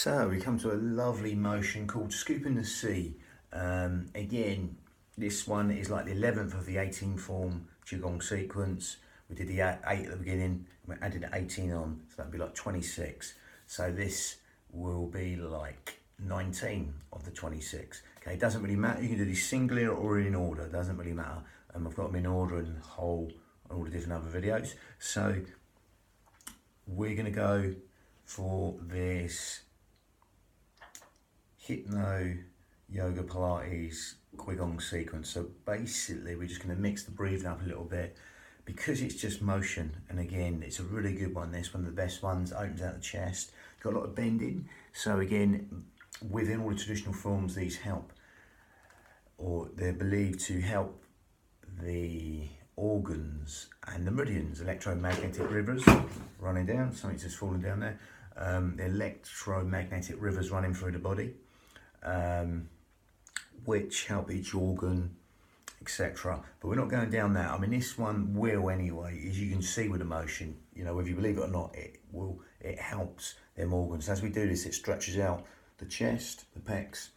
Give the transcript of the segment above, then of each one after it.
So we come to a lovely motion called Scooping the Sea. Again, this one is like the 11th of the 18 form Qigong sequence. We did the 8 at the beginning, and we added 18 on, so that'd be like 26. So this will be like 19 of the 26. Okay, it doesn't really matter. You can do these singly or in order, it doesn't really matter. I've got them in order and whole and all the different other videos. So we're gonna go for this hypno yoga Pilates kung19 sequence. So basically we're just going to mix the breathing up a little bit because it's just motion, and again it's a really good one. This one of the best ones, opens out the chest, got a lot of bending. So again, within all the traditional forms, these help, or they're believed to help the organs and the meridians, electromagnetic rivers running down. Something's just falling down there. The electromagnetic rivers running through the body, which help each organ, etc. But we're not going down that. I mean, this one will anyway, as you can see with the motion, you know, whether you believe it or not, it helps them organs. As we do this, it stretches out the chest, the pecs,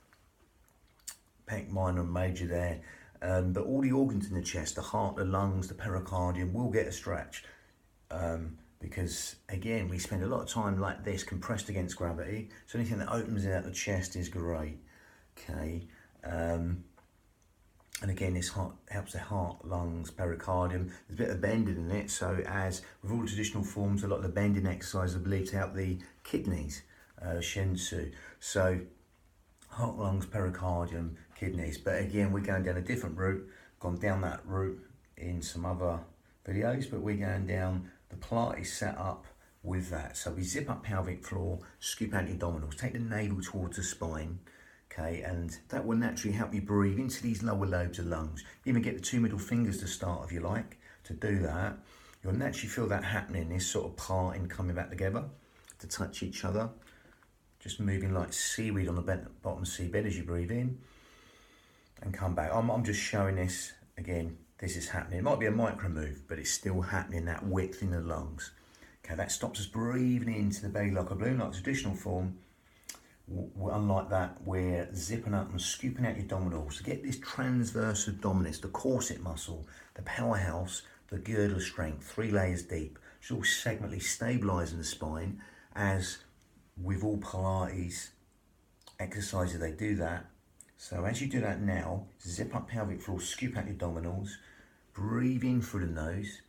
pec minor and major there, but all the organs in the chest, the heart, the lungs, the pericardium will get a stretch, because again, we spend a lot of time like this, compressed against gravity, so anything that opens out the chest is great. Okay, and again, this helps the heart, lungs, pericardium. There's a bit of bending in it, so as with all the traditional forms, a lot of the bending exercises are believed to help the kidneys, shinsu. So heart, lungs, pericardium, kidneys. But again, we're going down a different route, gone down that route in some other videos, but we're going down the Pilates setup with that. So we zip up pelvic floor, scoop out your abdominals, take the navel towards the spine, okay, and that will naturally help you breathe into these lower lobes of lungs. You even get the 2 middle fingers to start if you like to do that. You'll naturally feel that happening, this sort of parting, coming back together to touch each other, just moving like seaweed on the bottom seabed as you breathe in and come back. I'm just showing this again. This is happening. It might be a micro move, but it's still happening, that width in the lungs. Okay, that stops us breathing into the belly like a balloon, like traditional form. Unlike that, we're zipping up and scooping out your abdominals to get this transverse abdominis, the corset muscle, the powerhouse, the girdle strength, 3 layers deep. It's all segmentally stabilising the spine. As with all Pilates exercises, they do that. So as you do that now, zip up pelvic floor, scoop out your abdominals, breathe in through the nose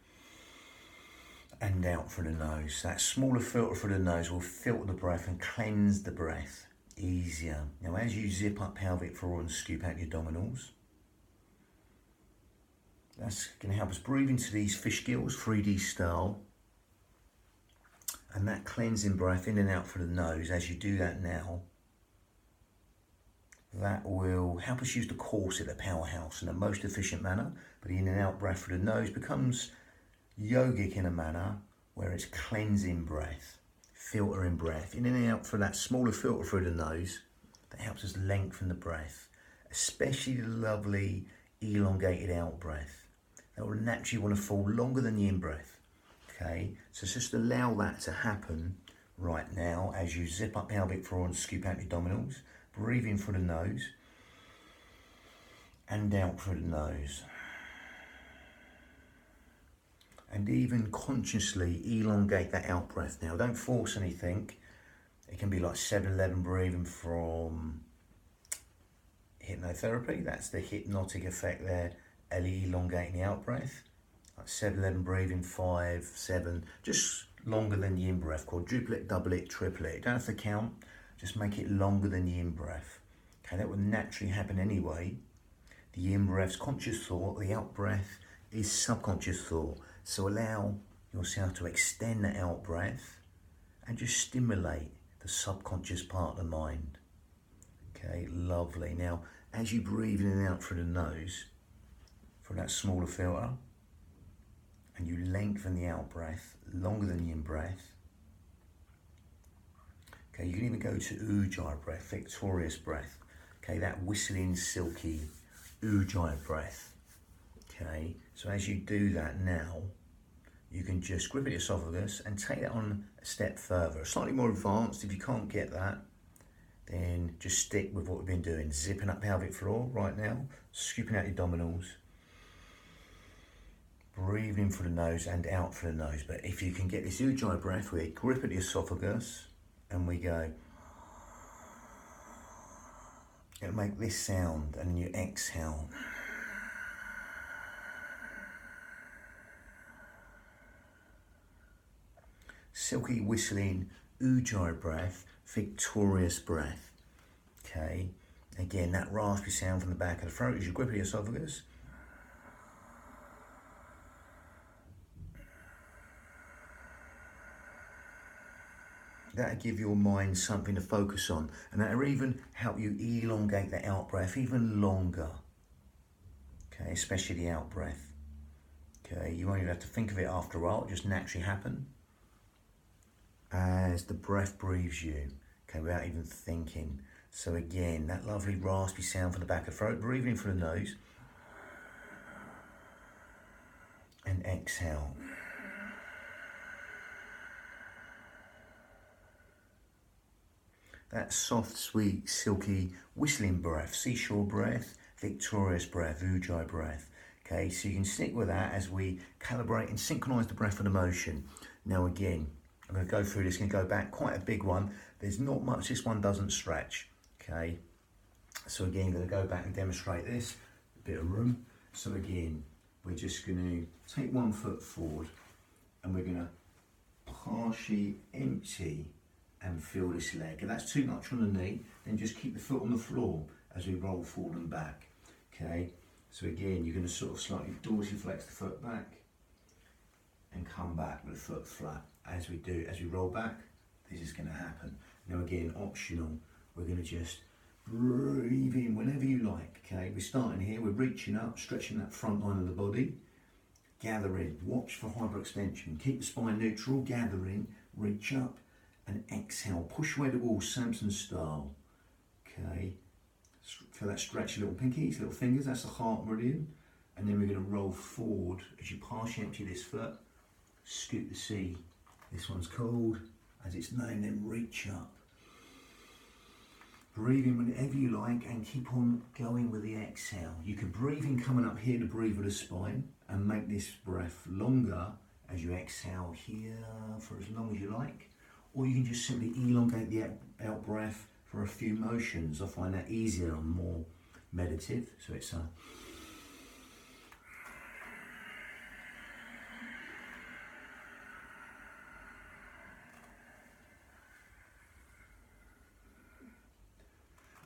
and out through the nose. That smaller filter through the nose will filter the breath and cleanse the breath easier. Now as you zip up pelvic floor and scoop out your abdominals, that's going to help us breathe into these fish gills, 3D style, and that cleansing breath in and out through the nose. As you do that now, that will help us use the corset, the powerhouse, in the most efficient manner. But the in and out breath through the nose becomes yogic in a manner where it's cleansing breath, filtering breath, in and out for that smaller filter through the nose that helps us lengthen the breath, especially the lovely elongated out breath. That will naturally want to fall longer than the in breath. Okay, so just allow that to happen right now as you zip up pelvic floor and scoop out your abdominals. Breathe in through the nose and out through the nose. And even consciously elongate that out breath now. Don't force anything. It can be like 7-11 breathing from hypnotherapy. That's the hypnotic effect there, elongating the out breath. Like 7-11 breathing, 5, 7, just longer than the in breath. Quadruple it, double it, triple it. You don't have to count. Just make it longer than the in-breath. Okay, that will naturally happen anyway. The in-breath's conscious thought, the out-breath is subconscious thought. So allow yourself to extend the out-breath and just stimulate the subconscious part of the mind. Okay, lovely. Now, as you breathe in and out through the nose, from that smaller filter, and you lengthen the out-breath longer than the in-breath, okay, you can even go to Ujjayi breath, victorious breath. Okay, that whistling, silky Ujjayi breath. Okay, so as you do that now, you can just grip at your esophagus and take that on a step further. Slightly more advanced if you can't get that. then just stick with what we've been doing. Zipping up pelvic floor right now, scooping out your abdominals, breathing in through the nose and out through the nose. But if you can get this ujjayi breath, we grip at the esophagus and we go, it'll make this sound, and you exhale. Silky whistling ujjayi breath, victorious breath. Okay, again, that raspy sound from the back of the throat as you grip at the esophagus. That'll give your mind something to focus on, and that'll even help you elongate the out breath even longer. Okay, especially the out breath. Okay, you won't even have to think of it after a while, it'll just naturally happen as the breath breathes you, okay, without even thinking. So again, that lovely raspy sound from the back of the throat, breathing in through the nose, and exhale. That soft, sweet, silky, whistling breath, seashore breath, victorious breath, ujjayi breath. Okay, so you can stick with that as we calibrate and synchronize the breath and the motion. Now again, I'm going to go through this, going to go back, quite a big one. There's not much, this one doesn't stretch, okay? So again, I'm going to go back and demonstrate this, a bit of room. So again, we're just going to take 1 foot forward and we're going to partially empty and feel this leg. If that's too much on the knee, then just keep the foot on the floor as we roll forward and back, okay? So again, you're going to sort of slightly dorsiflex the foot back and come back with the foot flat. As we roll back, this is going to happen. Now again, optional, we're going to just breathe in whenever you like, okay? We're starting here, we're reaching up, stretching that front line of the body, gather in, watch for hyperextension, keep the spine neutral, gather in, reach up, and exhale, push away the wall, Samson style, okay? Feel that stretch, little pinkies, little fingers, that's the heart meridian, and then we're going to roll forward as you partially empty this foot, scoop the C. This one's called, as it's named, then reach up. Breathe in whenever you like and keep on going with the exhale. You can breathe in coming up here to breathe with the spine and make this breath longer as you exhale here for as long as you like. Or you can just simply elongate the out breath for a few motions. I find that easier and more meditative. So it's a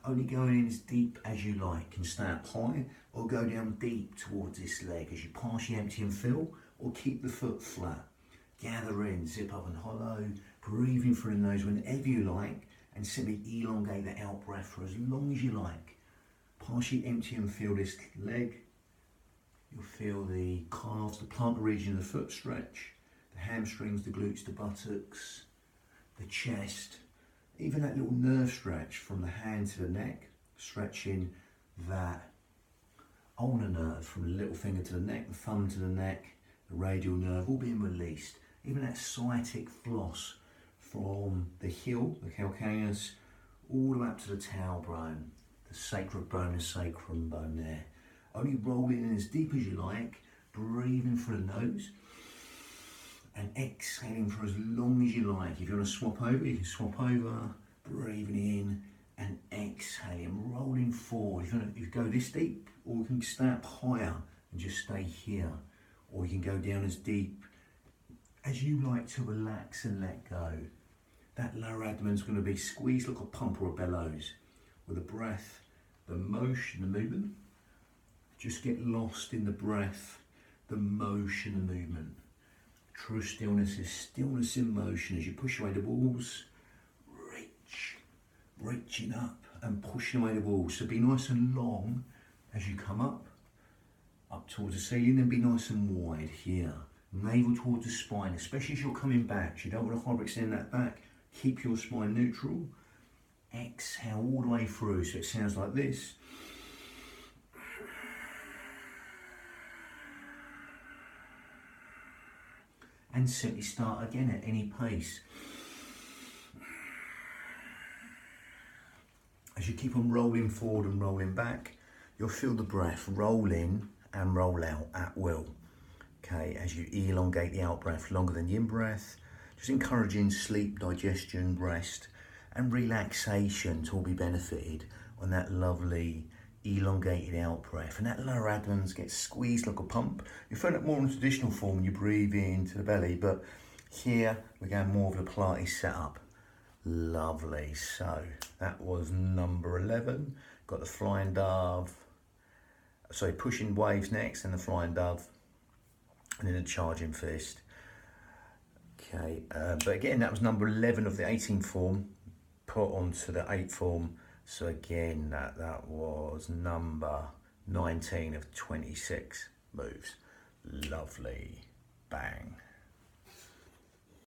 only going in as deep as you like. You can stay up high or go down deep towards this leg as you partially empty and fill, or keep the foot flat. Gather in, zip up and hollow, breathing through the nose whenever you like, and simply elongate the out breath for as long as you like. Partially empty and feel this leg. You'll feel the calves, the plantar region of the foot stretch, the hamstrings, the glutes, the buttocks, the chest, even that little nerve stretch from the hand to the neck, stretching that ulnar nerve from the little finger to the neck, the thumb to the neck, the radial nerve, all being released. Even that sciatic floss from the heel, the calcaneus, all the way up to the tailbone, the sacral bone and sacrum bone there. Only rolling in as deep as you like, breathing through the nose, and exhaling for as long as you like. If you want to swap over, you can swap over, breathing in and exhaling, rolling forward. If you go this deep, or you can stay up higher and just stay here, or you can go down as deep as you like to relax and let go. That lower abdomen's going to be squeezed like a pump or a bellows. With the breath, the motion, the movement, just get lost in the breath, the motion, the movement. True stillness is stillness in motion as you push away the walls, reaching up and pushing away the walls. So be nice and long as you come up towards the ceiling, then be nice and wide here. Navel towards the spine, especially as you're coming back. So you don't want to hyperextend that back. Keep your spine neutral. Exhale all the way through, so it sounds like this. And simply start again at any pace. you keep on rolling forward and rolling back, you'll feel the breath roll in and roll out at will. Okay, as you elongate the out breath longer than the in breath, just encouraging sleep, digestion, rest, and relaxation to all be benefited on that lovely elongated out breath. And that lower abdomen gets squeezed like a pump. You find it more in traditional form when you breathe into the belly, but here we're going more of the Pilates setup. Lovely. So that was number 11. Got the flying dove. Sorry, pushing waves next, and the flying dove, and then a charging fist. Okay, but again, that was number 11 of the 18 form, put onto the 8 form. So again, that was number 19 of 26 moves. Lovely. Bang.